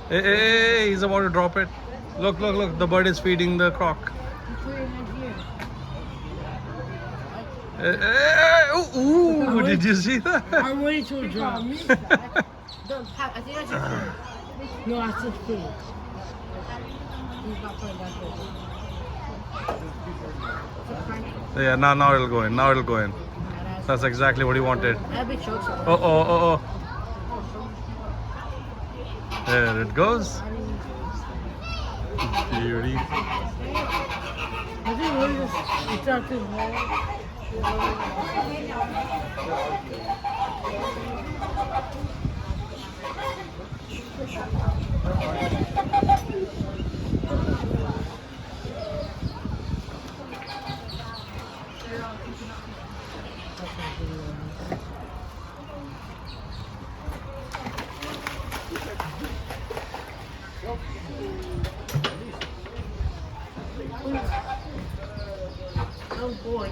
Hey, hey, hey, he's about to drop it. Look, look, look. The bird is feeding the croc. Hey, hey, hey, ooh, did you see that? I'm ready to drop. I think I should put it. No, I should put it. He's not putting that good. Yeah, now it'll go in. Now it'll go in. That's exactly what he wanted. That'd be chokes. Oh, oh, oh, oh. There it goes. Beauty. I think really just dropped his head. Oh boy.